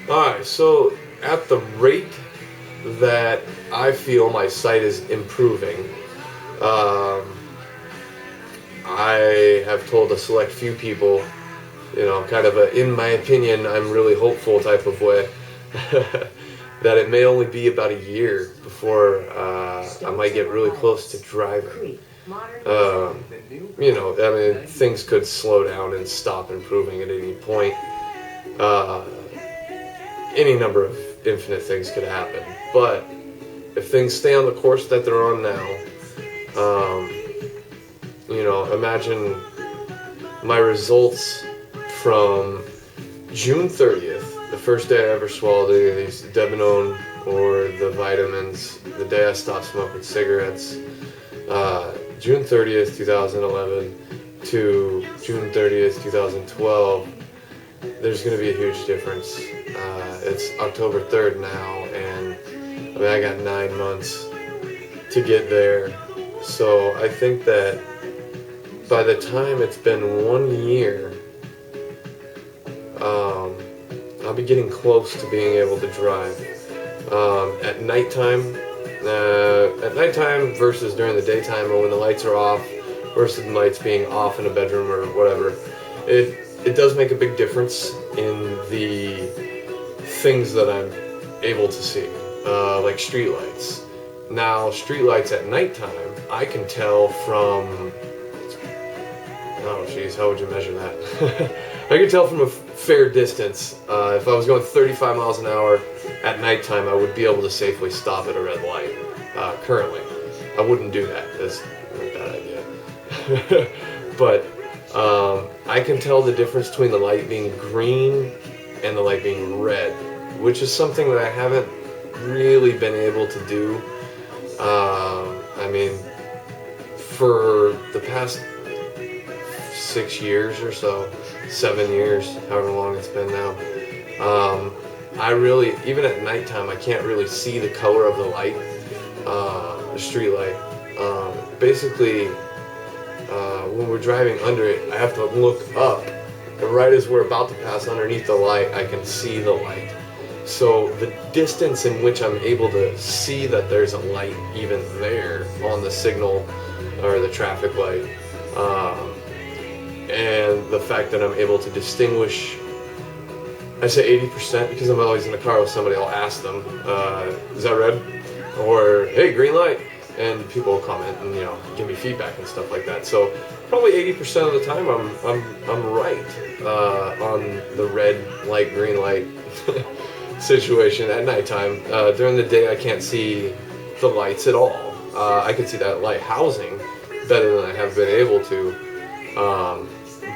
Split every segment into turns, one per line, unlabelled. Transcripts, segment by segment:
Alright, so at the rate that I feel my sight is improving, um, I have told a select few people, kind of a, in my opinion, I'm really hopeful type of way, that it may only be about a year before I might get really close to driving. I mean, things could slow down and stop improving at any point. Uh, any number of infinite things could happen. But if things stay on the course that they're on now, um, imagine my results from June 30th, the first day I ever swallowed any of these Debenone or the vitamins, the day I stopped smoking cigarettes, June 30th, 2011 to June 30th, 2012, there's going to be a huge difference. It's October 3rd now, and I mean, I got 9 months to get there. So I think that by the time it's been 1 year, I'll be getting close to being able to drive. At nighttime versus during the daytime, or when the lights are off versus the lights being off in a bedroom or whatever, it does make a big difference in the things that I'm able to see, like street lights. Now, street lights at nighttime, I can tell from, oh geez, how would you measure that? I can tell from a fair distance. If I was going 35 miles an hour at nighttime, I would be able to safely stop at a red light. Currently, I wouldn't do that. That's a bad idea. But I can tell the difference between the light being green and the light being red, which is something that I haven't really been able to do. I mean, for the past 6 years or so, 7 years, however long it's been now, I really, even at nighttime, I can't really see the color of the light, the street light. Basically, when we're driving under it, I have to look up, and right as we're about to pass underneath the light, I can see the light. So the distance in which I'm able to see that there's a light even there on the signal or the traffic light, and the fact that I'm able to distinguish, I say 80% because I'm always in the car with somebody. I'll ask them, is that red? Or, hey, green light. And people will comment and, give me feedback and stuff like that. So probably 80% of the time I'm right on the red light, green light situation at nighttime. During the day, I can't see the lights at all. I can see that light housing better than I have been able to.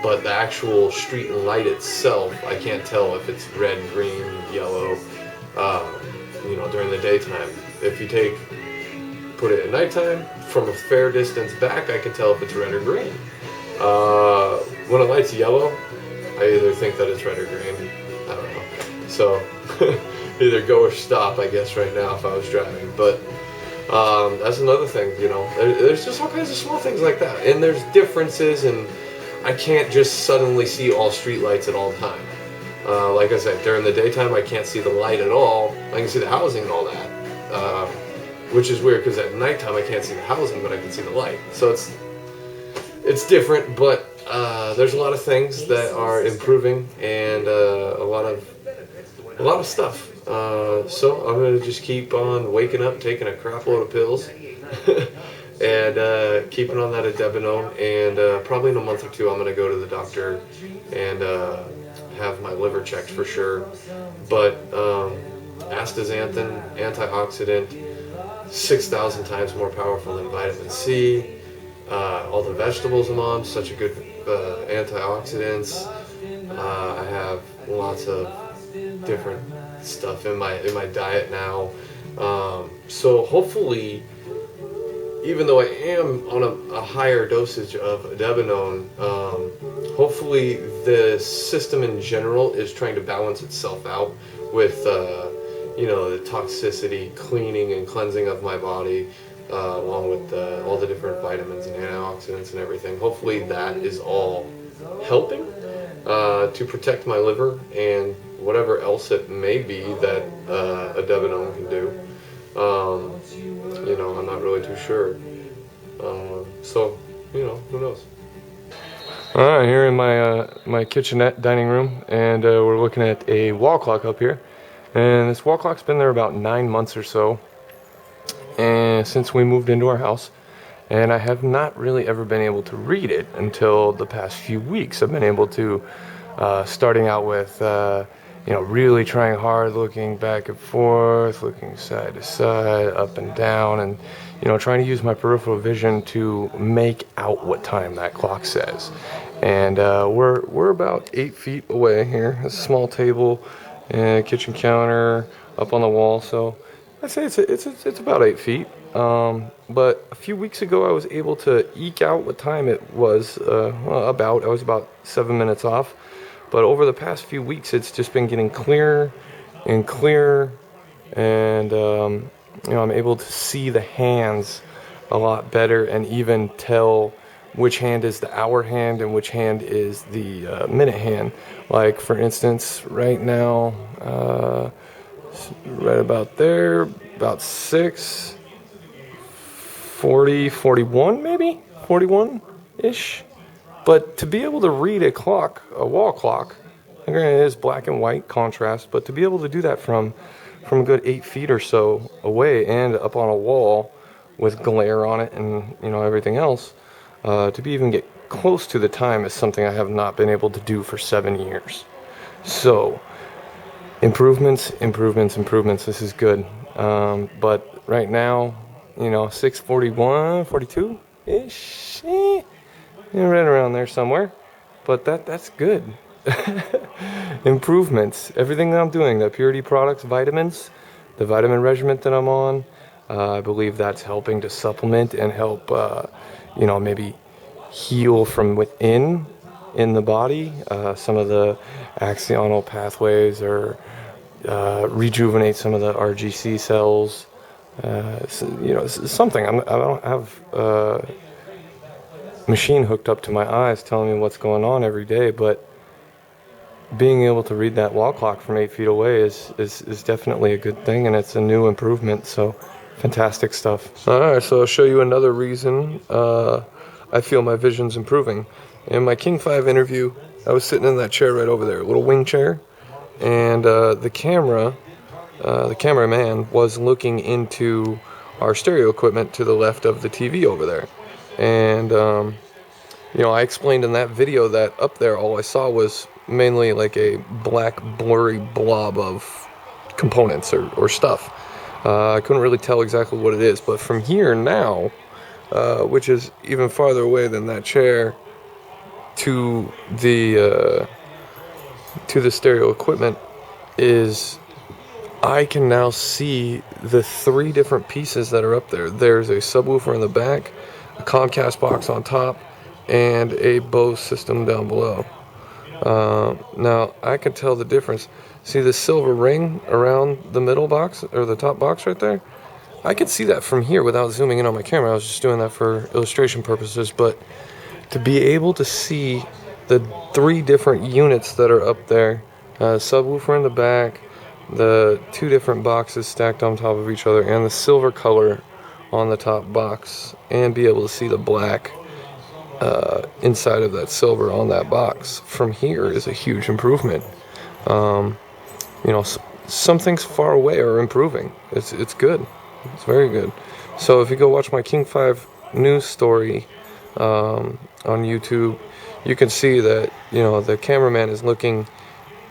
But the actual street light itself, I can't tell if it's red, green, yellow, during the daytime. If you put it at nighttime, from a fair distance back, I can tell if it's red or green. When a light's yellow, I either think that it's red or green. I don't know. So, either go or stop, I guess, right now if I was driving. But that's another thing, there's just all kinds of small things like that. And there's differences, and I can't just suddenly see all street lights at all time. Like I said, during the daytime, I can't see the light at all. I can see the housing and all that, which is weird because at nighttime I can't see the housing, but I can see the light. So it's different, but there's a lot of things that are improving, and a lot of stuff. So I'm gonna just keep on waking up, taking a crap load of pills. And keeping on that Debenone, and probably in a month or two I'm going to go to the doctor and have my liver checked for sure. But astaxanthin, antioxidant, 6,000 times more powerful than vitamin C. All the vegetables I'm on, such a good antioxidants. I have lots of different stuff in my diet now. So hopefully, even though I am on a higher dosage of Debenone, hopefully the system in general is trying to balance itself out with, the toxicity, cleaning and cleansing of my body, along with all the different vitamins and antioxidants and everything. Hopefully that is all helping to protect my liver and whatever else it may be that a DevOwn can do. You know, I'm not really too sure. So, you know, who knows? All right, here in my my kitchenette dining room, and we're looking at a wall clock up here. And this wall clock's been there about 9 months or so, and since we moved into our house. And I have not really ever been able to read it until the past few weeks. I've been able to, starting out with, you know, really trying hard, looking back and forth, looking side to side, up and down, and, you know, trying to use my peripheral vision to make out what time that clock says. And we're about 8 feet away here. A small table and kitchen counter up on the wall, so I'd say it's about 8 feet. But a few weeks ago, I was able to eke out what time it was. I was about 7 minutes off. But over the past few weeks, it's just been getting clearer and clearer, and you know, I'm able to see the hands a lot better, and even tell which hand is the hour hand and which hand is the minute hand. Like, for instance, right now, right about there, about 6:40, 41 maybe, 41-ish. But to be able to read a clock, a wall clock, granted it is black and white contrast, but to be able to do that from a good 8 feet or so away and up on a wall with glare on it and, you know, everything else, to be even get close to the time is something I have not been able to do for 7 years. So, improvements. This is good. But right now, you know, 6:41, 42-ish, right around there somewhere. But that's good. Improvements. Everything that I'm doing, the Purity products, vitamins, the vitamin regimen that I'm on, I believe that's helping to supplement and help, you know, maybe heal from within in the body, some of the axonal pathways, or rejuvenate some of the RGC cells. So, you know, something. I don't have a machine hooked up to my eyes telling me what's going on every day, but being able to read that wall clock from 8 feet away is definitely a good thing, and it's a new improvement. So, fantastic stuff. All right, so I'll show you another reason I feel my vision's improving. In my King 5 interview, I was sitting in that chair right over there, a little wing chair, and the cameraman was looking into our stereo equipment to the left of the TV over there. And, you know, I explained in that video that up there all I saw was mainly like a black blurry blob of components or stuff. I couldn't really tell exactly what it is, but from here now, which is even farther away than that chair, to the stereo equipment, is I can now see the 3 different pieces that are up there. There's a subwoofer in the back, a Comcast box on top, and a Bose system down below. Now I can tell the difference. See the silver ring around the middle box, or the top box right there? I can see that from here without zooming in on my camera. I was just doing that for illustration purposes, but to be able to see the 3 different units that are up there, subwoofer in the back, the 2 different boxes stacked on top of each other, and the silver color on the top box, and be able to see the black inside of that silver on that box from here is a huge improvement. You know, some things far away are improving. It's good. It's very good. So if you go watch my King 5 news story on YouTube, you can see that, you know, the cameraman is looking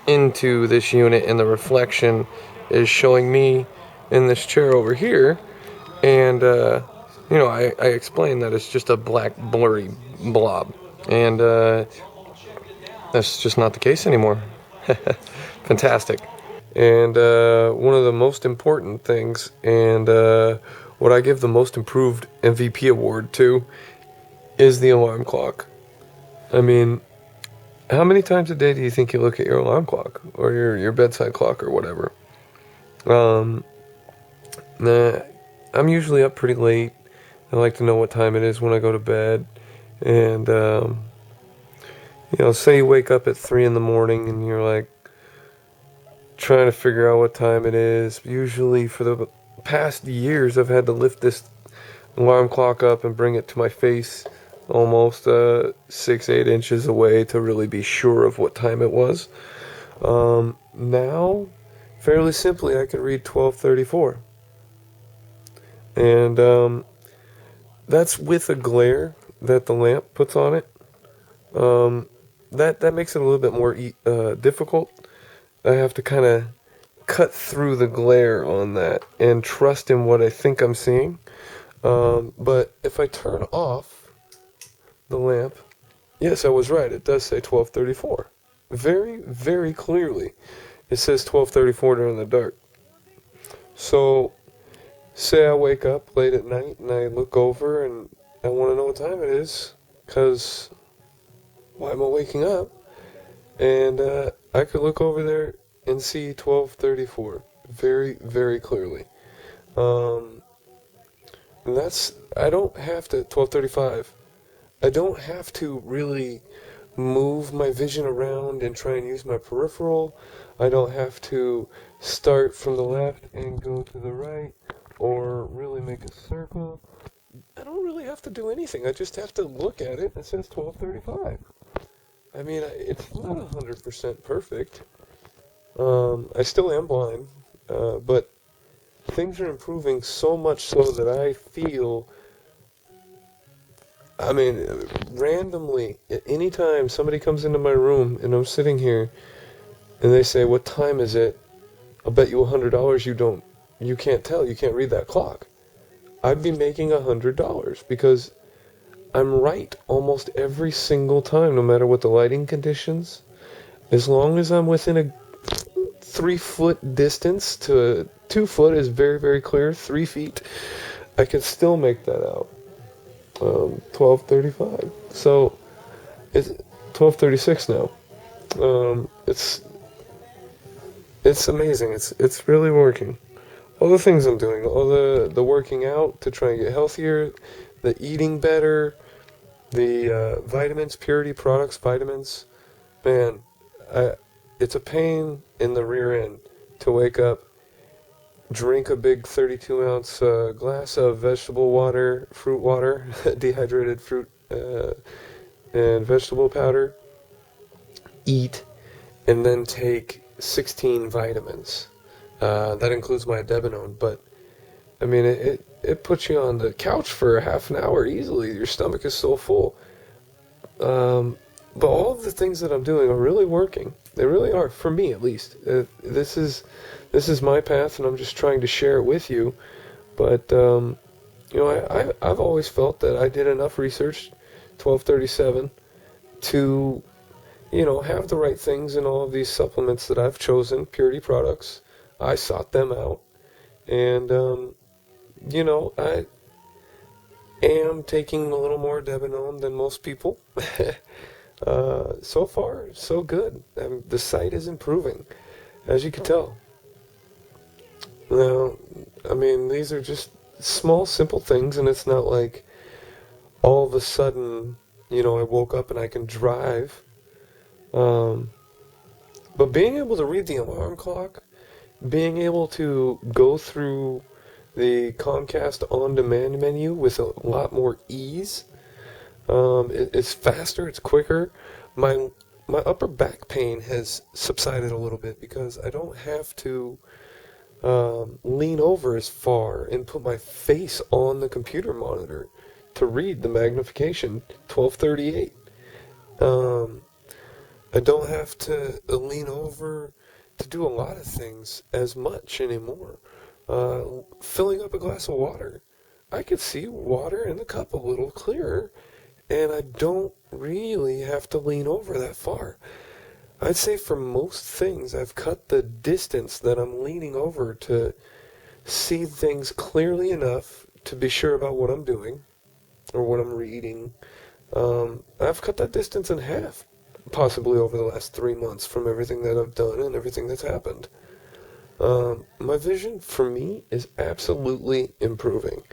into this unit, and the reflection is showing me in this chair over here. And you know, I explained that it's just a black blurry blob, and that's just not the case anymore. Fantastic. And one of the most important things, and what I give the most improved MVP award to, is the alarm clock. I mean, how many times a day do you think you look at your alarm clock, or your bedside clock, or whatever? I'm usually up pretty late. I like to know what time it is when I go to bed. And, you know, say you wake up at 3 in the morning and you're like, trying to figure out what time it is. Usually for the past years I've had to lift this alarm clock up and bring it to my face almost 6-8 inches away to really be sure of what time it was. Now, fairly simply, I can read 12:34, and that's with a glare that the lamp puts on it. That makes it a little bit more difficult. I have to kind of cut through the glare on that and trust in what I think I'm seeing. But if I turn off the lamp, yes, I was right. It does say 12:34. Very, very clearly. It says 12:34 during the dark. So, say I wake up late at night and I look over and I want to know what time it is, because why am I waking up? And I could look over there and see 12:34 very, very clearly. And I don't have to, 12:35, I don't have to really move my vision around and try and use my peripheral. I don't have to start from the left and go to the right or really make a circle. I don't really have to do anything. I just have to look at it and it says 12:35. I mean, it's not 100% perfect. I still am blind, but things are improving so much so that I feel, I mean, randomly, at any time somebody comes into my room and I'm sitting here and they say, "What time is it?" I'll bet you $100 you can't tell, you can't read that clock. I'd be making $100 because I'm right almost every single time, no matter what the lighting conditions. As long as I'm within a 3-foot distance to 2 foot is very, very clear, 3 feet, I can still make that out. 12:35. So it's 12:36 now. It's amazing. It's really working. All the things I'm doing, all the working out to try and get healthier, the eating better, the vitamins, purity products, vitamins. Man, it's a pain in the rear end to wake up, drink a big 32-ounce glass of vegetable water, fruit water, dehydrated fruit and vegetable powder, eat, and then take 16 vitamins. That includes my debinone, but I mean, it puts you on the couch for a half an hour easily. Your stomach is so full. But all of the things that I'm doing are really working. They really are, for me at least. This is my path, and I'm just trying to share it with you. But I've always felt that I did enough research, 1237, to have the right things in all of these supplements that I've chosen, purity products. I sought them out, and I am taking a little more debinone than most people. So far, so good. I mean, the sight is improving, as you can tell. Now, I mean, these are just small, simple things, and it's not like all of a sudden, I woke up and I can drive. But being able to read the alarm clock, being able to go through the Comcast on-demand menu with a lot more ease, it's faster, it's quicker. My upper back pain has subsided a little bit because I don't have to lean over as far and put my face on the computer monitor to read the magnification 1238. I don't have to lean over to do a lot of things as much anymore. Filling up a glass of water, I could see water in the cup a little clearer, and I don't really have to lean over that far. I'd say for most things, I've cut the distance that I'm leaning over to see things clearly enough to be sure about what I'm doing or what I'm reading. I've cut that distance in half, possibly over the last 3 months from everything that I've done and everything that's happened. My vision, for me, is absolutely improving.